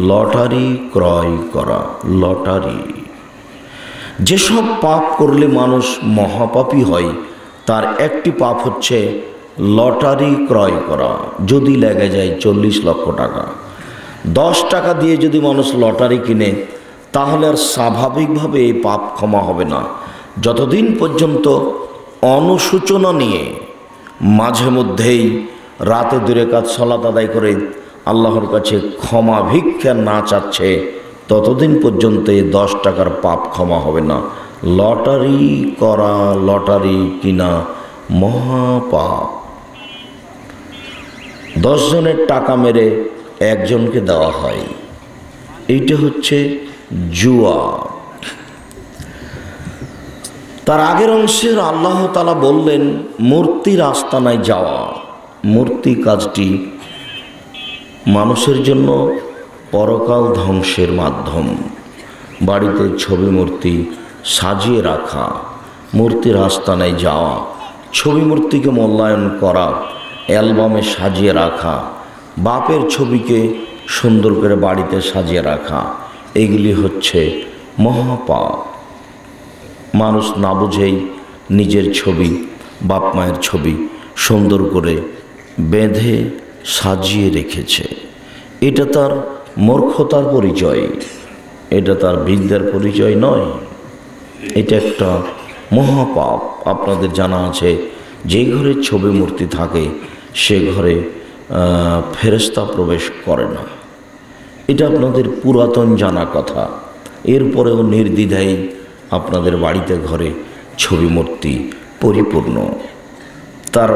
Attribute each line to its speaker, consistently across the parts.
Speaker 1: Lottery ক্রয় করা। Lottery, যেসব পাপ করলে মানুষ মহাপাপী হয় তার একটি পাপ হচ্ছে লটারি ক্রয় করা। যদি লেগে যায় 40 লক্ষ টাকা, 10 টাকা দিয়ে যদি মানুষ লটারি কিনে তাহলে আর স্বাভাবিকভাবে এই পাপ ক্ষমা হবে না, যতদিন পর্যন্ত অনুশোচনা নিয়ে মাঝে মধ্যেই রাতে 2 রাকাত সালাত আদায় করে আল্লাহর কাছে ক্ষমা ভিক্ষা না চাচ্ছে, ততদিন পর্যন্ত এই 10 টাকার পাপ ক্ষমা হবে না। লটারি করা, লটারি কিনা মহাপাপ। 10 জনের টাকা মেরে একজনকে দেওয়া হয়, এইটা হচ্ছে জুয়া। তার আগের অংশের আল্লাহ তাআলা বললেন মূর্তির আস্তানায় যাওয়া। মূর্তি কাজটি মানুষের জন্য পরকাল ধ্বংসের মাধ্যম। বাড়িতে ছবি মূর্তি সাজিয়ে রাখা, মূর্তির আস্তানায় যাওয়া, ছবি মূর্তিকে মূল্যায়ন করা, অ্যালবামে সাজিয়ে রাখা, বাপের ছবিকে সুন্দর করে বাড়িতে সাজিয়ে রাখা, এগুলি হচ্ছে মহাপাপ। মানুষ না বুঝেই নিজের ছবি, বাপ মায়ের ছবি সুন্দর করে বেঁধে সাজিয়ে রেখেছে। এটা তার মূর্খতার পরিচয়, এটা তার বিদ্যার পরিচয় নয়, এটা একটা মহাপাপ। আপনাদের জানা আছে যে ঘরে ছবি মূর্তি থাকে সে ঘরে ফেরেশতা প্রবেশ করে না, এটা আপনাদের পুরাতন জানা কথা। এরপরেও নির্দ্বিধায় আপনাদের বাড়িতে ঘরে ছবি মূর্তি পরিপূর্ণ। তার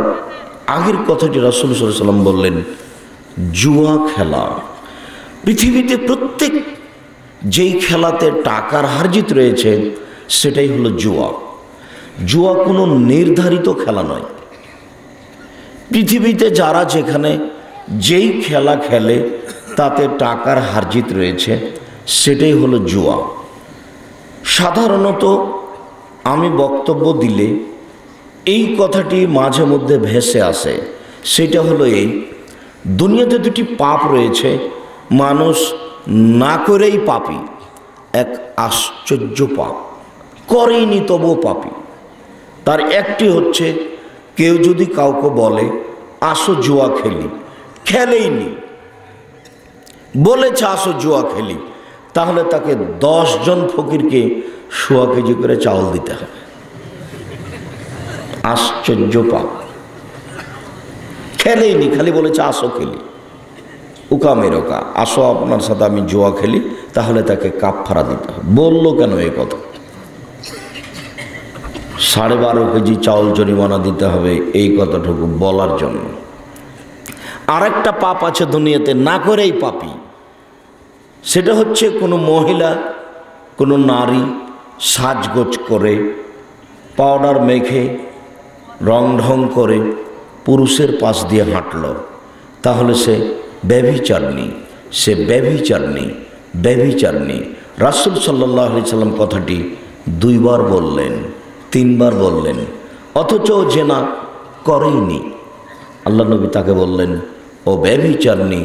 Speaker 1: আগের কথাটি রাসূল সাল্লাল্লাহু আলাইহি ওয়াসাল্লাম বললেন জুয়া খেলা। পৃথিবীতে প্রত্যেক যেই খেলাতে টাকার হারজিত রয়েছে সেটাই হলো জুয়া। জুয়া কোনো নির্ধারিত খেলা নয়। পৃথিবীতে যারা যেখানে যেই খেলা খেলে তাতে টাকার হারজিত রয়েছে সেটাই হলো জুয়া। সাধারণত আমি বক্তব্য দিলে এই কথাটি মাঝে মধ্যে ভেসে আসে, সেটা হলো এই, দুনিয়াতে 2টি পাপ রয়েছে, মানুষ না করেই পাপী। এক আশ্চর্য পাপ, করেইনি তবুও পাপী। তার একটি হচ্ছে কেউ যদি কাউকে বলে আসো জুয়া খেলি, খেলেইনি, বলেছে আসো জুয়া খেলি, তাহলে তাকে 10 জন ফকিরকে 1.25 কেজি করে চাউল দিতে হবে। আশ্চর্য পাপ, খেলেইনি, খালি বলেছে আসো খেলি। উকা মেরোকা, আসো আপনার সাথে আমি জুয়া খেলি, তাহলে তাকে কাফারা দিতে হবে। বললো কেন এই কথা? 12.5 কেজি চাউল জরিমানা দিতে হবে এই কথাটুকু বলার জন্য। আরেকটা পাপ আছে দুনিয়াতে, না করেই পাপী। সেটা হচ্ছে কোনো মহিলা, কোনো নারী সাজগোজ করে, পাউডার মেখে, রং ঢং করে পুরুষের পাশ দিয়ে হাঁটল, তাহলে সে ব্যভিচারিণী, সে ব্যভিচারিণী, ব্যভিচারিণী। রাসূল সাল্লাল্লাহু আলাইহি সাল্লাম কথাটি 2 বার বললেন, 3 বার বললেন, অথচ জেনা করেইনি। আল্লাহ নবী তাকে বললেন ও ব্যভিচারিণী,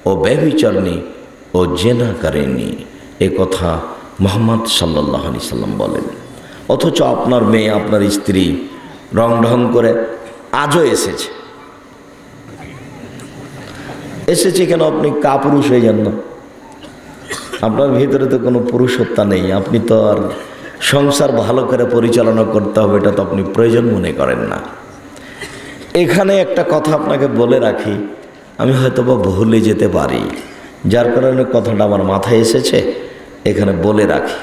Speaker 1: ও ব্যভিচারিণী, ও জেনা করেনি। এ কথা মুহাম্মদ সাল্লাল্লাহু আলাইহি সাল্লাম বলেন। অথচ আপনার মেয়ে, আপনার স্ত্রী রং ঢং করে আজও এসেছে। কেন? আপনি কাপুরুষ হয়ে যান না? আপনার ভিতরে তো কোনো পুরুষত্ব নেই। আপনি তো আর সংসার ভালো করে পরিচালনা করতে হবে এটা তো আপনি প্রয়োজন মনে করেন না। এখানে একটা কথা আপনাকে বলে রাখি, আমি হয়তো বা ভুলে যেতে পারি, যার কারণে কথাটা আমার মাথায় এসেছে, এখানে বলে রাখি।